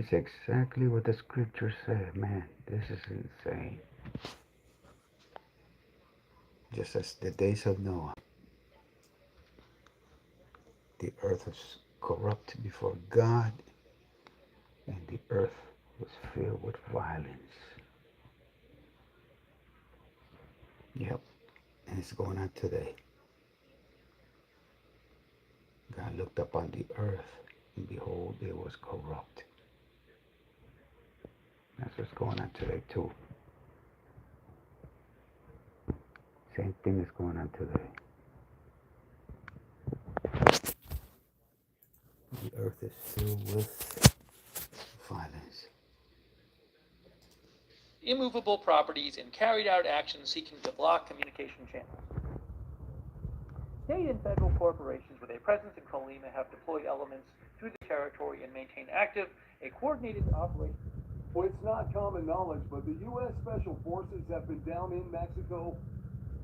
It's exactly what the scripture said, man. This is insane. Just as the days of Noah, the earth was corrupt before God, and the earth was filled with violence. Yep, and it's going on today. God looked up on the earth, and behold, it was corrupt. That's what's going on today, too. Same thing is going on today. The earth is filled with violence. Immovable properties and carried out actions seeking to block communication channels. State and federal corporations with a presence in Colima have deployed elements to the territory and maintain active, a coordinated operation. Well, it's not common knowledge, but the U.S. Special Forces have been down in Mexico.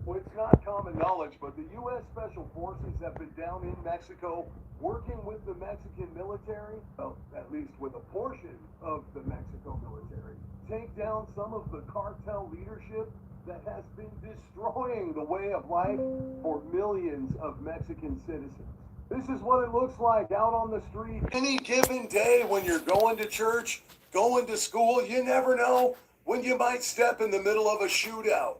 Well, it's not common knowledge, but the U.S. Special Forces have been down in Mexico working with the Mexican military, well, at least with a portion of the Mexico military, take down some of the cartel leadership that has been destroying the way of life for millions of Mexican citizens. This is what it looks like out on the street. Any given day when you're going to church, going to school, you never know when you might step in the middle of a shootout.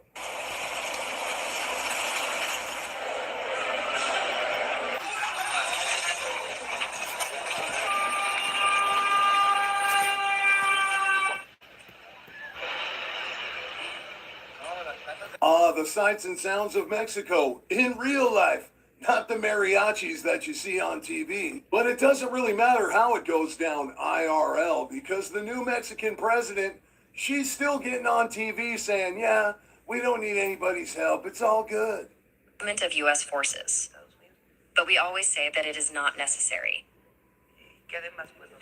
The sights and sounds of Mexico in real life, not the mariachis that you see on TV. But it doesn't really matter how it goes down IRL because the new Mexican president, she's still getting on TV saying, yeah, we don't need anybody's help. It's all good. Of U.S. forces. But we always say that it is not necessary.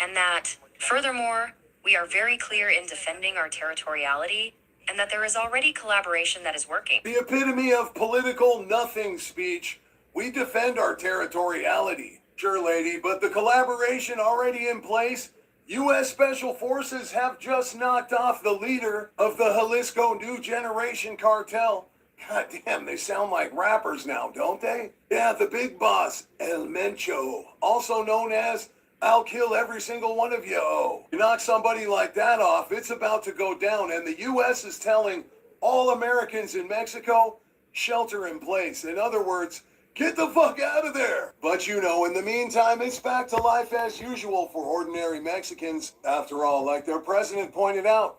And that, furthermore, we are very clear in defending our territoriality and that there is already collaboration that is working. The epitome of political nothing speech. We defend our territoriality. Sure, lady, but the collaboration already in place. U.S. Special Forces have just knocked off the leader of the Jalisco New Generation Cartel. God damn, they sound like rappers now, don't they? Yeah, the big boss, El Mencho, also known as I'll kill every single one of you. Oh, you knock somebody like that off, it's about to go down. And the U.S. is telling all Americans in Mexico, shelter in place. In other words, get the fuck out of there. But you know, in the meantime, it's back to life as usual for ordinary Mexicans. After all, like their president pointed out,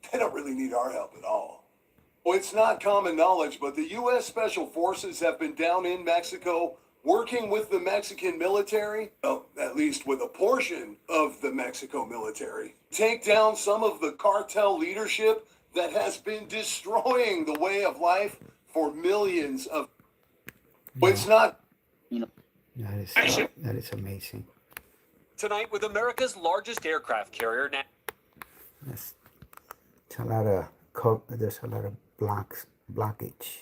they don't really need our help at all. Well, it's not common knowledge, but the U.S. Special Forces have been down in Mexico working with the Mexican military, well, at least with a portion of the Mexico military, take down some of the cartel leadership that has been destroying the way of life for millions of... Yeah. It's not... That is amazing. Tonight with America's largest aircraft carrier now. It's a lot of there's a lot of blockage.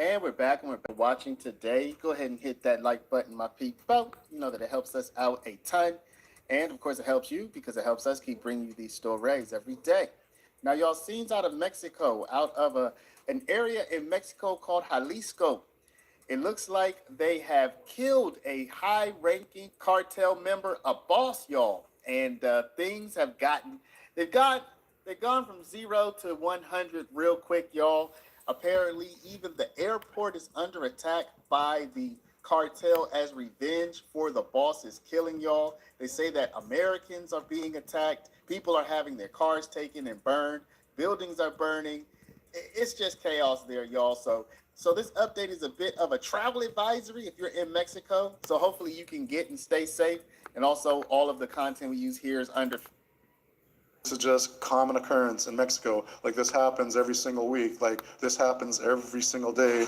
And we're back and we're watching today. Go ahead and hit that like button, my people. You know that it helps us out a ton. And of course it helps you because it helps us keep bringing you these stories every day. Now y'all, scenes out of Mexico, out of an area in Mexico called Jalisco. It looks like they have killed a high-ranking cartel member, a boss, y'all. And things have they've gone from 0 to 100 real quick, y'all. Apparently, even the airport is under attack by the cartel as revenge for the boss's killing, y'all. They say that Americans are being attacked. People are having their cars taken and burned. Buildings are burning. It's just chaos there, y'all. So this update is a bit of a travel advisory if you're in Mexico. So hopefully you can get and stay safe. And also all of the content we use here is under... This is just common occurrence in Mexico. Like this happens every single week. Like this happens every single day.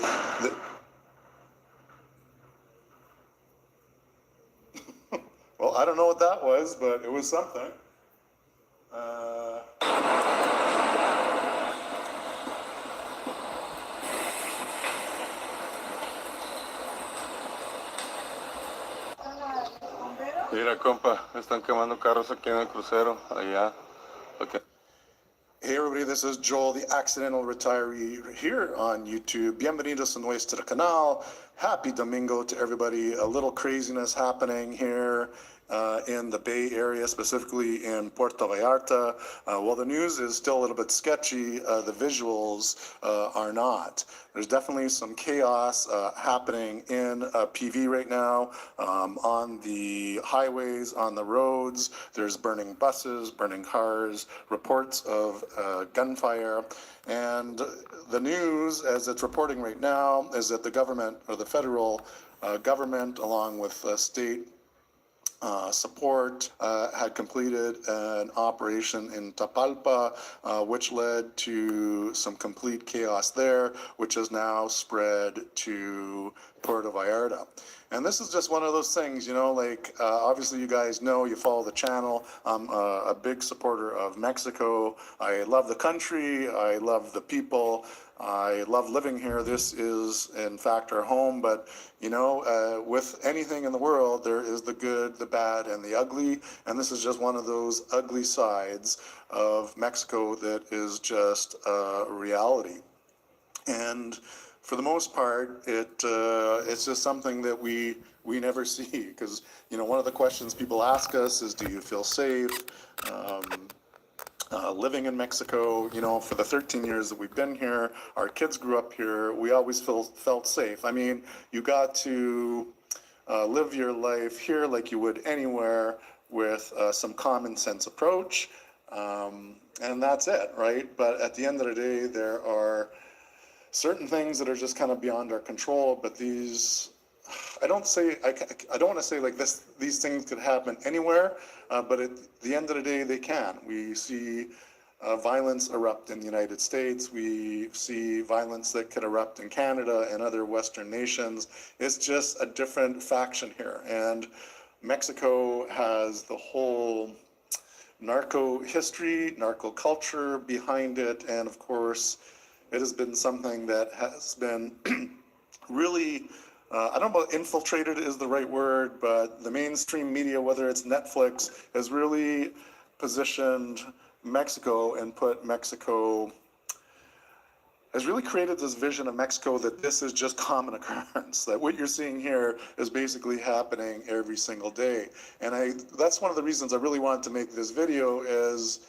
Well, I don't know what that was, but it was something. Mira, compa, están quemando carros aquí en el crucero, allá. Okay. Hey everybody, this is Joel, the accidental retiree here on YouTube. Bienvenidos a nuestro canal. Happy Domingo to everybody. A little craziness happening here in the Bay Area, specifically in Puerto Vallarta. While the news is still a little bit sketchy, the visuals are not. There's definitely some chaos happening in PV right now on the highways, on the roads. There's burning buses, burning cars, reports of gunfire. And the news, as it's reporting right now, is that the government, or the federal government, along with state support, had completed an operation in Tapalpa, which led to some complete chaos there, which has now spread to Puerto Vallarta. And this is just one of those things, you know, like, obviously you guys know, you follow the channel. I'm a big supporter of Mexico. I love the country. I love the people. I love living here. This is, in fact, our home. But, you know, with anything in the world, there is the good, the bad, and the ugly. And this is just one of those ugly sides of Mexico that is just a reality. And for the most part, it's just something that we never see, because, you know, one of the questions people ask us is, do you feel safe living in Mexico? You know, for the 13 years that we've been here, our kids grew up here, we always felt safe. I mean, you got to live your life here like you would anywhere, with some common sense approach, and that's it, right? But at the end of the day, there are certain things that are just kind of beyond our control. But these, I don't want to say like this, these things could happen anywhere, but at the end of the day, they can. We see violence erupt in the United States. We see violence that could erupt in Canada and other Western nations. It's just a different faction here. And Mexico has the whole narco history, narco culture behind it. And of course, it has been something that has been really, I don't know if infiltrated is the right word, but the mainstream media, whether it's Netflix, has really positioned Mexico and put Mexico, has really created this vision of Mexico that this is just common occurrence, that what you're seeing here is basically happening every single day. And that's one of the reasons I really wanted to make this video is,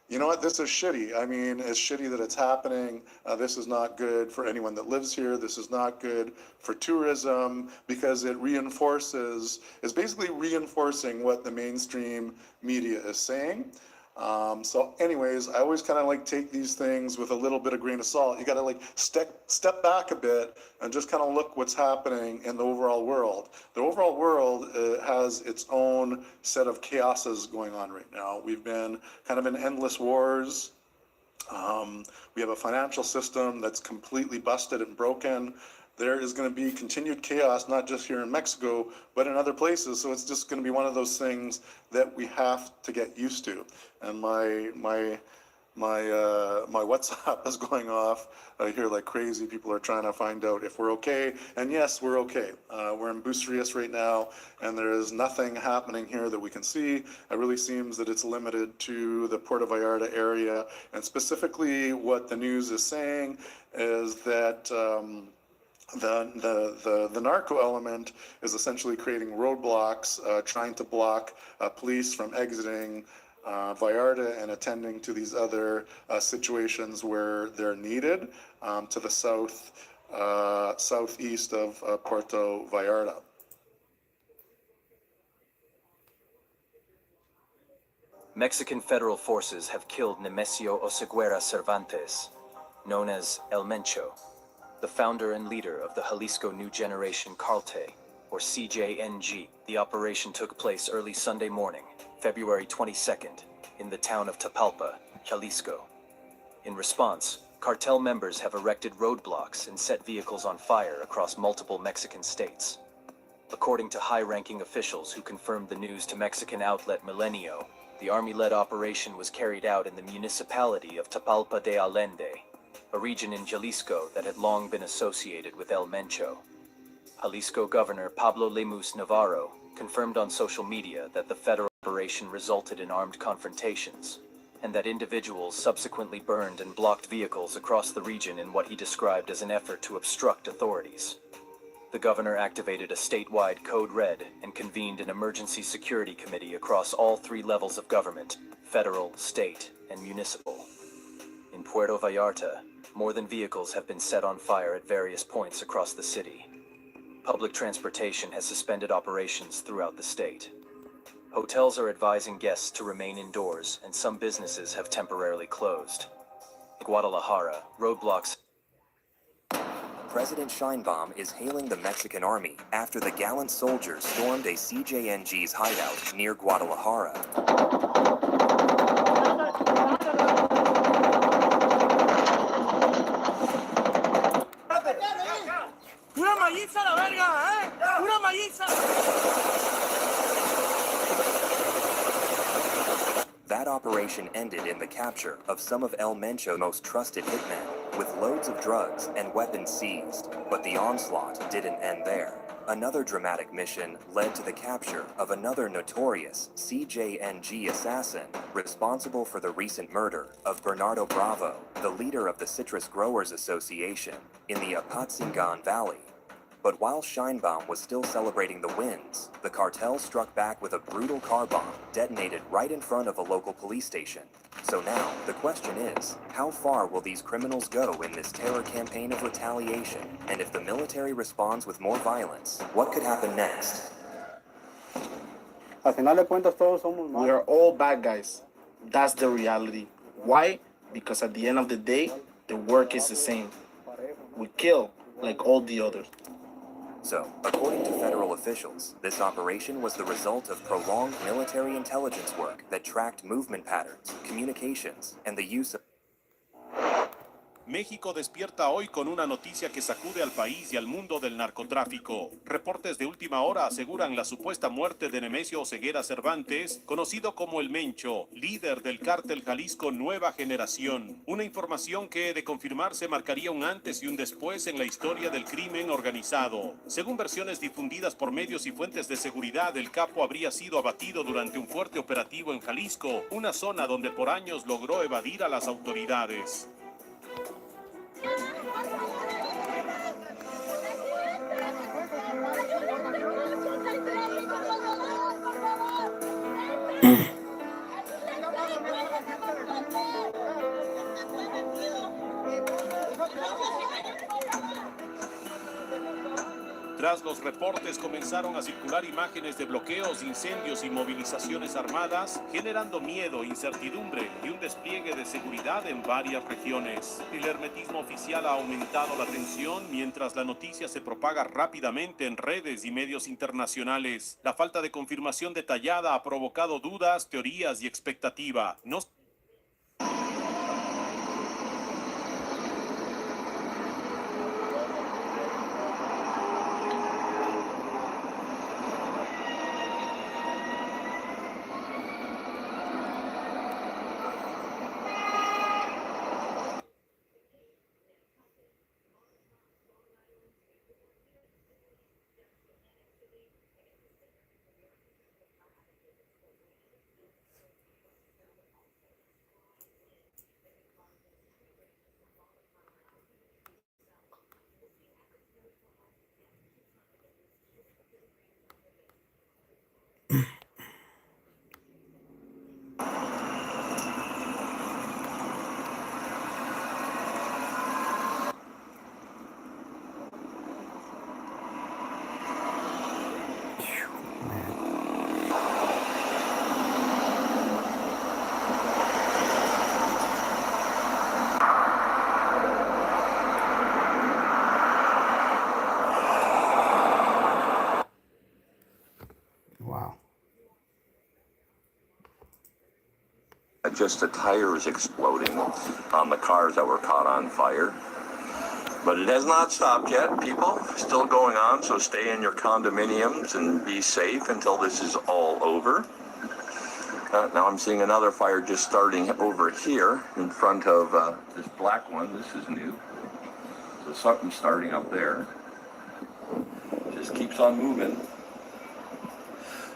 you know what, this is shitty. I mean, it's shitty that it's happening. This is not good for anyone that lives here. This is not good for tourism, because it reinforces, it's basically reinforcing what the mainstream media is saying. So anyways, I always kind of like take these things with a little bit of grain of salt. You got to like step back a bit and just kind of look what's happening in the overall world. The overall world has its own set of chaoses going on right now. We've been kind of in endless wars. We have a financial system that's completely busted and broken. There is going to be continued chaos, not just here in Mexico, but in other places. So it's just going to be one of those things that we have to get used to. And my WhatsApp is going off here like crazy. People are trying to find out if we're okay. And yes, we're okay. We're in Bucerias right now, and there is nothing happening here that we can see. It really seems that it's limited to the Puerto Vallarta area. And specifically what the news is saying is that the narco element is essentially creating roadblocks, trying to block police from exiting Vallarta and attending to these other situations where they're needed, to the southeast of Puerto Vallarta. Mexican federal forces have killed Nemesio Oseguera Cervantes, known as El Mencho, the founder and leader of the Jalisco New Generation Carte, or CJNG. The operation took place early Sunday morning, February 22nd, in the town of Tapalpa, Jalisco. In response, cartel members have erected roadblocks and set vehicles on fire across multiple Mexican states. According to high-ranking officials who confirmed the news to Mexican outlet Milenio, the army-led operation was carried out in the municipality of Tapalpa de Allende, a region in Jalisco that had long been associated with El Mencho. Jalisco Governor Pablo Lemus Navarro confirmed on social media that the federal operation resulted in armed confrontations, and that individuals subsequently burned and blocked vehicles across the region in what he described as an effort to obstruct authorities. The governor activated a statewide Code Red and convened an emergency security committee across all 3 levels of government: federal, state, and municipal. In Puerto Vallarta, more than vehicles have been set on fire at various points across the city. Public transportation has suspended operations throughout the state. Hotels are advising guests to remain indoors, and some businesses have temporarily closed. In Guadalajara, roadblocks. President Sheinbaum is hailing the Mexican army after the gallant soldiers stormed a CJNG's hideout near Guadalajara. ¡Una malliza la verga, eh! ¡Una malliza! That operation ended in the capture of some of El Mencho's most trusted hitmen, with loads of drugs and weapons seized. But the onslaught didn't end there. Another dramatic mission led to the capture of another notorious CJNG assassin responsible for the recent murder of Bernardo Bravo, the leader of the Citrus Growers Association in the Apatzingan Valley. But while Sheinbaum was still celebrating the wins, the cartel struck back with a brutal car bomb detonated right in front of a local police station. So now, the question is, how far will these criminals go in this terror campaign of retaliation? And if the military responds with more violence, what could happen next? Al final de cuentas, todos somos malos. We are all bad guys. That's the reality. Why? Because at the end of the day, the work is the same. We kill like all the others. So, according to federal officials, this operation was the result of prolonged military intelligence work that tracked movement patterns, communications, and the use of... México despierta hoy con una noticia que sacude al país y al mundo del narcotráfico. Reportes de última hora aseguran la supuesta muerte de Nemesio Oseguera Cervantes, conocido como El Mencho, líder del cártel Jalisco Nueva Generación. Una información que, de confirmarse, marcaría un antes y un después en la historia del crimen organizado. Según versiones difundidas por medios y fuentes de seguridad, el capo habría sido abatido durante un fuerte operativo en Jalisco, una zona donde por años logró evadir a las autoridades. Tras los reportes comenzaron a circular imágenes de bloqueos, incendios y movilizaciones armadas, generando miedo, incertidumbre y un despliegue de seguridad en varias regiones. El hermetismo oficial ha aumentado la tensión mientras la noticia se propaga rápidamente en redes y medios internacionales. La falta de confirmación detallada ha provocado dudas, teorías y expectativa. Just the tires exploding on the cars that were caught on fire. But it has not stopped yet, people. Still going on, so stay in your condominiums and be safe until this is all over. Now I'm seeing another fire just starting over here in front of this black one. This is new. So something's starting up there. Just keeps on moving.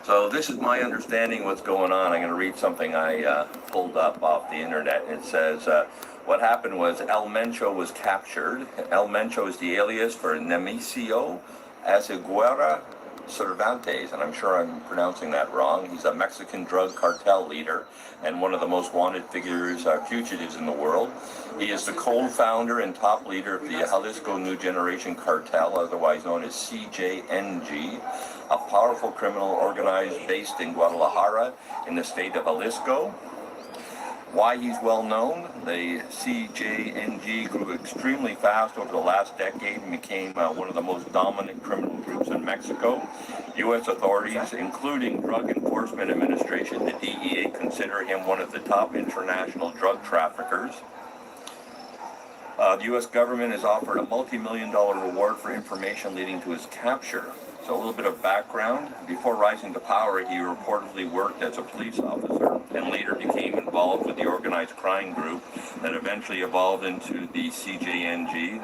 So this is my understanding what's going on. I'm going to read something I pulled up off the internet. It says, what happened was El Mencho was captured. El Mencho is the alias for Nemesio Oseguera Cervantes, and I'm sure I'm pronouncing that wrong. He's a Mexican drug cartel leader and one of the most wanted fugitives in the world. He is the co-founder and top leader of the Jalisco New Generation Cartel, otherwise known as CJNG, a powerful criminal organized based in Guadalajara in the state of Jalisco. Why he's well known, the CJNG grew extremely fast over the last decade and became one of the most dominant criminal groups in Mexico. U.S. authorities, including Drug Enforcement Administration, the DEA, consider him one of the top international drug traffickers. The U.S. government has offered a multi-million-dollar reward for information leading to his capture. So a little bit of background. Before rising to power, he reportedly worked as a police officer and later became involved with the organized crime group that eventually evolved into the CJNG,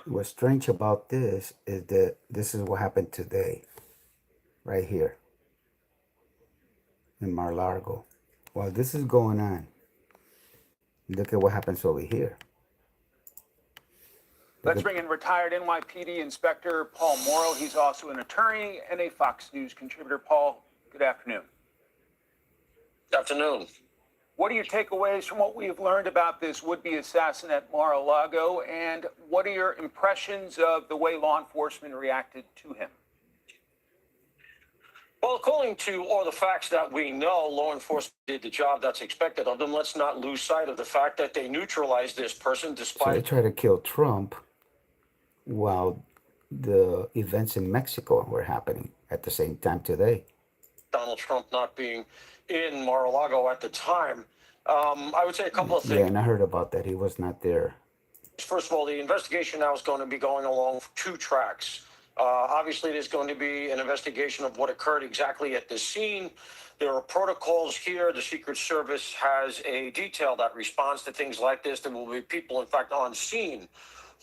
What's strange about this is that this is what happened today, right here in Mar-a-Lago. While this is going on, look at what happens over here. Let's bring in retired NYPD Inspector Paul Morrow. He's also an attorney and a Fox News contributor. Paul, good afternoon. Good afternoon. What are your takeaways from what we have learned about this would-be assassin at Mar-a-Lago, and what are your impressions of the way law enforcement reacted to him? Well, according to all the facts that we know, law enforcement did the job that's expected of them. Let's not lose sight of the fact that they neutralized this person despite... So they try to kill Trump while the events in Mexico were happening at the same time today. Donald Trump not being in Mar-a-Lago at the time. I would say a couple of things. Yeah, and I heard about that. He was not there. First of all, the investigation now is going to be going along two tracks. Obviously, there's going to be an investigation of what occurred exactly at the scene. There are protocols here. The Secret Service has a detail that responds to things like this. There will be people, in fact, on scene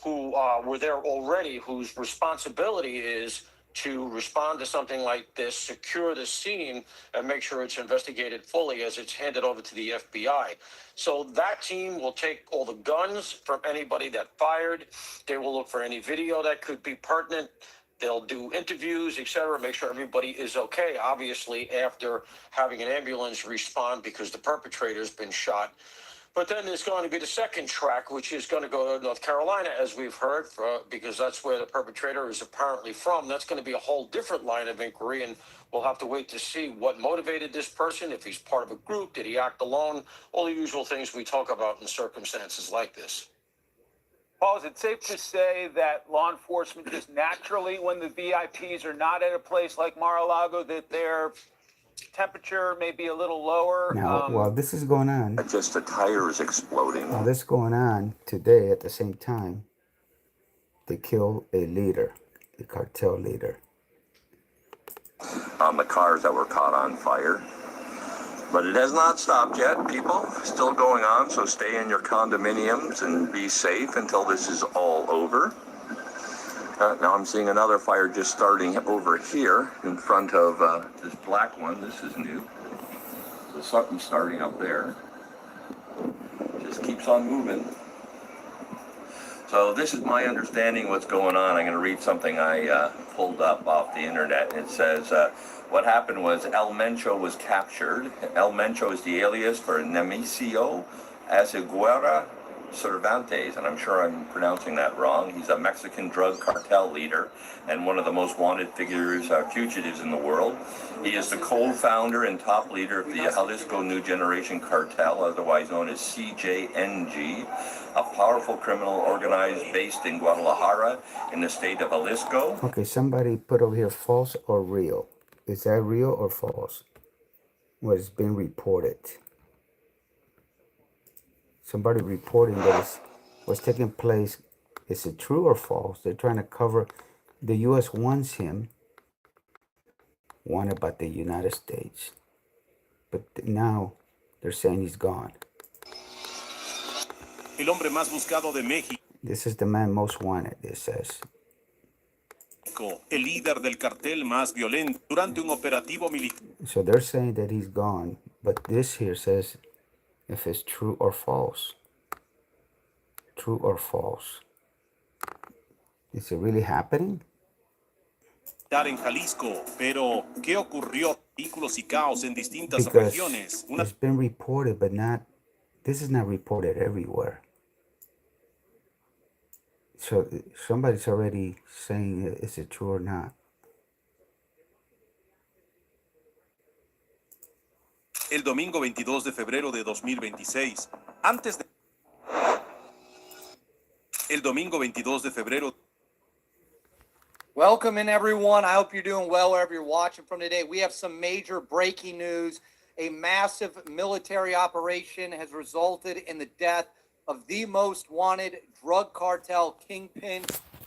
who were there already, whose responsibility is to respond to something like this, secure the scene, and make sure it's investigated fully as it's handed over to the FBI. So that team will take all the guns from anybody that fired. They will look for any video that could be pertinent. They'll do interviews, etc., make sure everybody is okay, obviously, after having an ambulance respond because the perpetrator's been shot. But then there's going to be the second track, which is going to go to North Carolina, as we've heard, because that's where the perpetrator is apparently from. That's going to be a whole different line of inquiry, and we'll have to wait to see what motivated this person, if he's part of a group, did he act alone, all the usual things we talk about in circumstances like this. Paul, is it safe to say that law enforcement just naturally, when the VIPs are not at a place like Mar-a-Lago, that their temperature may be a little lower? Now, while this is going on, just the tires exploding. while this is going on today at the same time, they kill a leader, a cartel leader. On the cars that were caught on fire. But it has not stopped yet, people. Still going on, so stay in your condominiums and be safe until this is all over. Now I'm seeing another fire just starting over here in front of this black one. This is new. There's something starting up there. Just keeps on moving. So this is my understanding what's going on. I'm going to read something I pulled up off the internet. It says, what happened was El Mencho was captured. El Mencho is the alias for Nemesio Oseguera Cervantes, and I'm sure I'm pronouncing that wrong. He's a Mexican drug cartel leader and one of the most wanted fugitives in the world. He is the co-founder and top leader of the Jalisco New Generation Cartel, otherwise known as CJNG, a powerful criminal organized based in Guadalajara in the state of Jalisco. Okay, somebody put over here false or real. Is that real or false? What's been reported? Somebody reporting that what's taking place, is it true or false? They're trying to cover, the U.S. wants him, wanted by the United States. But now they're saying he's gone. El hombre más buscado de México. This is the man most wanted, it says. Jalisco, el líder del cartel más violento, durante un operativo militar. So they're saying that he's gone, but this here says if it's true or false. True or false. Is it really happening? En Jalisco, pero ¿qué ocurrió? Vehículos y caos en distintas Because regiones. it's been reported, but this is not reported everywhere. So somebody's already saying, is it true or not? El domingo 22 de febrero de 2026, El domingo 22 de febrero. Welcome in, everyone. I hope you're doing well wherever you're watching from today. We have some major breaking news. A massive military operation has resulted in the death of the most wanted drug cartel kingpin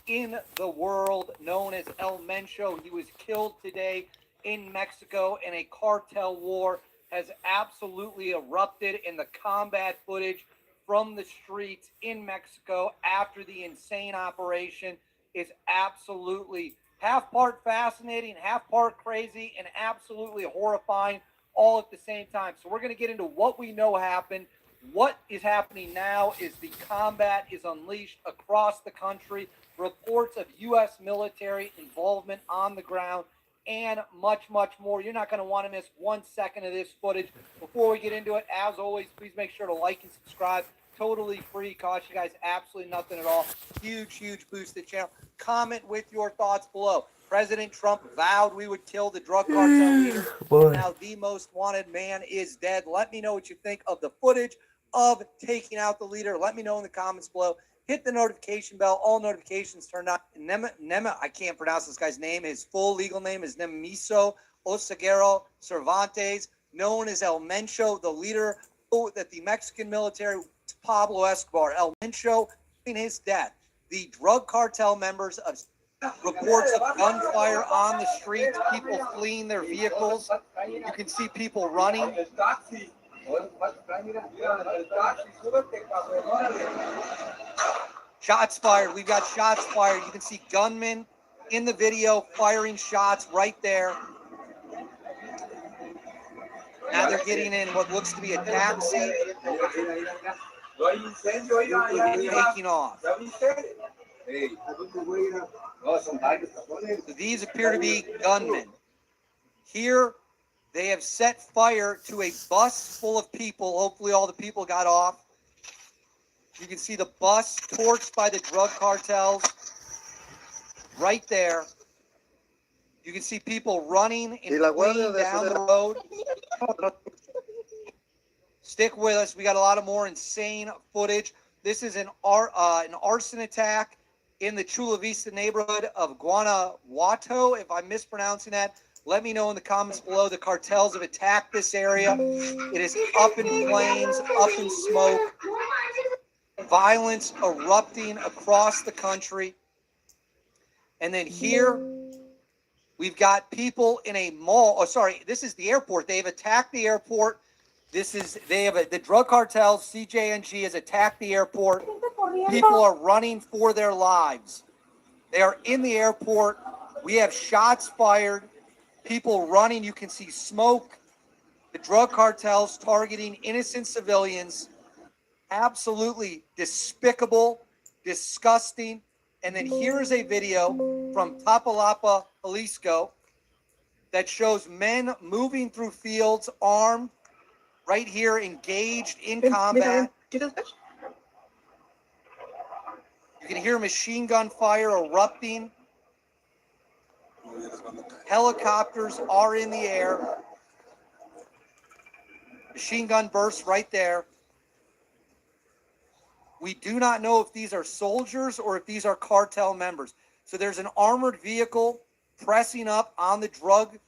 in the world, known as El Mencho. He was killed today in Mexico, and a cartel war has absolutely erupted in the combat footage from the streets in Mexico after the insane operation is absolutely half part fascinating, half part crazy, and absolutely horrifying all at the same time. So we're going to get into what we know happened. What is happening now is the combat is unleashed across the country. Reports of U.S. military involvement on the ground and much, much more. You're not going to want to miss 1 second of this footage. Before we get into it, as always, please make sure to like and subscribe. Totally free. Cost you guys absolutely nothing at all. Huge, huge boost to the channel. Comment with your thoughts below. President Trump vowed we would kill the drug cartel leader. Now the most wanted man is dead. Let me know what you think of the footage of taking out the leader. Let me know in the comments below. Hit the notification bell. All notifications turned on. I can't pronounce this guy's name. His full legal name is Nemesio Oseguera Cervantes, known as El Mencho, the leader that the Mexican military, Pablo Escobar. El Mencho, in his death, the drug cartel members of reports of gunfire on the streets, people fleeing their vehicles. You can see people running. Shots fired. We've got shots fired. You can see gunmen in the video firing shots right there. Now they're getting in what looks to be a taxi. Taking off. These appear to be gunmen. Here, they have set fire to a bus full of people. Hopefully all the people got off. You can see the bus torched by the drug cartels right there. You can see people running and fleeing down the road. Stick with us. We got a lot of more insane footage. This is an arson attack in the Chula Vista neighborhood of Guanajuato. If I'm mispronouncing that, let me know in the comments below. The cartels have attacked this area. It is up in flames, up in smoke. Violence erupting across the country. And then here, we've got people in a mall. Oh, sorry, this is the airport. They've attacked the airport. The drug cartel, CJNG, has attacked the airport. People are running for their lives. They are in the airport. We have shots fired. People running. You can see smoke. The drug cartels targeting innocent civilians. Absolutely despicable, disgusting. And then here's a video from Tapalapa, Jalisco, that shows men moving through fields armed, right here, engaged in combat. You can hear machine gun fire erupting. Helicopters are in the air. Machine gun bursts right there. We do not know if these are soldiers or if these are cartel members. So there's an armored vehicle pressing up on the drug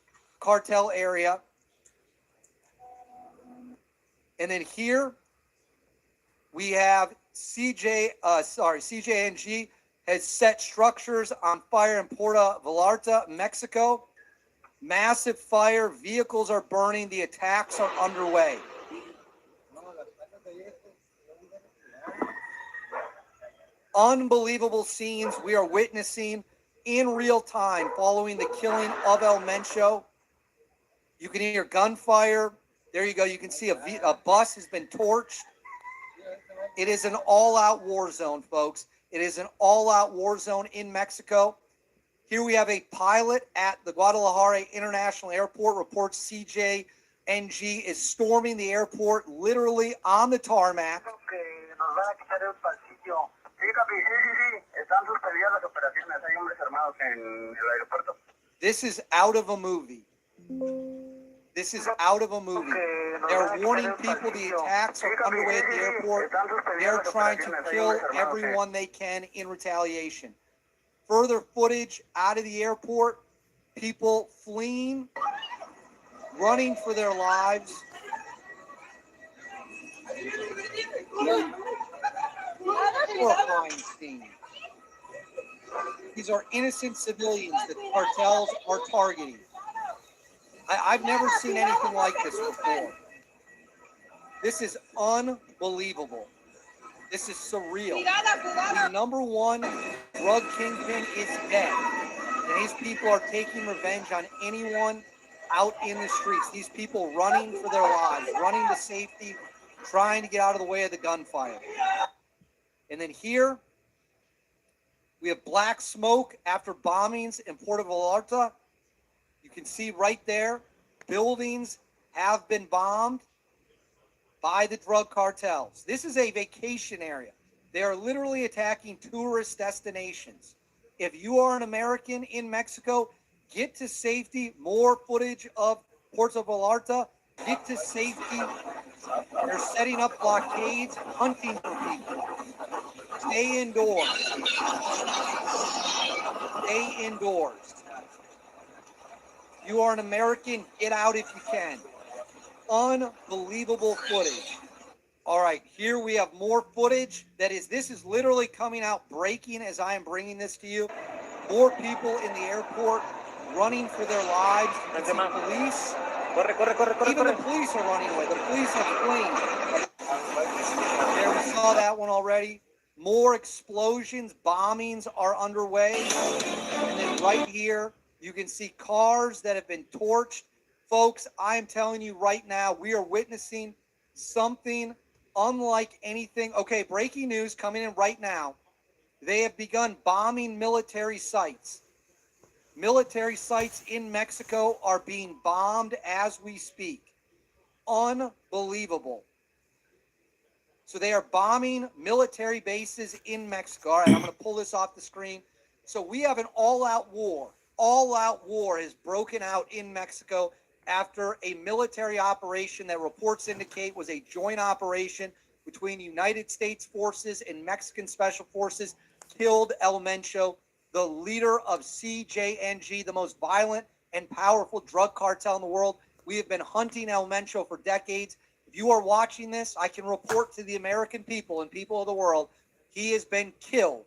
cartel area. And then here we have CJNG has set structures on fire in Puerto Vallarta, Mexico. Massive fire, vehicles are burning, the attacks are underway. Unbelievable scenes we are witnessing in real time following the killing of El Mencho. You can hear gunfire. There you go. You can see a bus has been torched. It is an all-out war zone, folks. It is an all-out war zone in Mexico. Here we have a pilot at the Guadalajara International Airport reports CJNG is storming the airport literally on the tarmac. This is out of a movie. This is out of a movie. They're warning people the attacks are underway at the airport. They're trying to kill everyone they can in retaliation. Further footage out of the airport, people fleeing, running for their lives. Horrifying scene. These are innocent civilians that cartels are targeting. I've never seen anything like this before. This is unbelievable. This is surreal. The number one drug kingpin is dead. And these people are taking revenge on anyone out in the streets. These people running for their lives, running to safety, trying to get out of the way of the gunfire. And then here, we have black smoke after bombings in Puerto Vallarta. You can see right there, buildings have been bombed by the drug cartels. This is a vacation area. They are literally attacking tourist destinations. If you are an American in Mexico, get to safety. More footage of Puerto Vallarta. Get to safety. They're setting up blockades, hunting for people. Stay indoors. Stay indoors. You are an American, get out if you can. Unbelievable footage. All right, here we have more footage. This is literally coming out, breaking as I am bringing this to you. More people in the airport running for their lives. You can see police. Even the police are running away. The police are fleeing. There, we saw that one already. More explosions, bombings are underway. And then right here, you can see cars that have been torched. Folks, I'm telling you right now, we are witnessing something unlike anything. Okay, breaking news coming in right now. They have begun bombing military sites. Military sites in Mexico are being bombed as we speak. Unbelievable. So they are bombing military bases in Mexico. All right, I'm going to pull this off the screen. So we have an all-out war. All-out war has broken out in Mexico after a military operation that reports indicate was a joint operation between United States forces and Mexican special forces killed El Mencho, the leader of CJNG, the most violent and powerful drug cartel in the world. We have been hunting El Mencho for decades. If you are watching this, I can report to the American people and people of the world, he has been killed.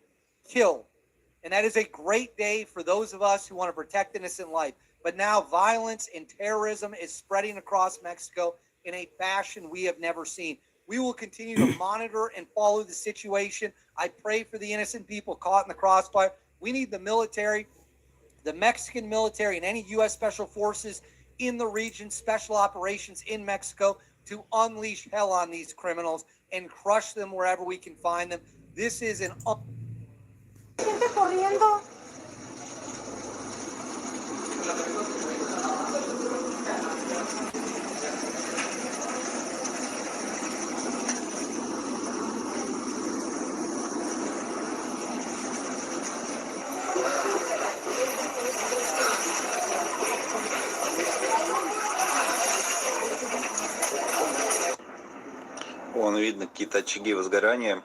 And that is a great day for those of us who want to protect innocent life. But now violence and terrorism is spreading across Mexico in a fashion we have never seen. We will continue to monitor and follow the situation. I pray for the innocent people caught in the crossfire. We need the military, the Mexican military, and any U.S. Special Forces in the region, special operations in Mexico, to unleash hell on these criminals and crush them wherever we can find them. This is an... Вон видно какие-то очаги возгорания.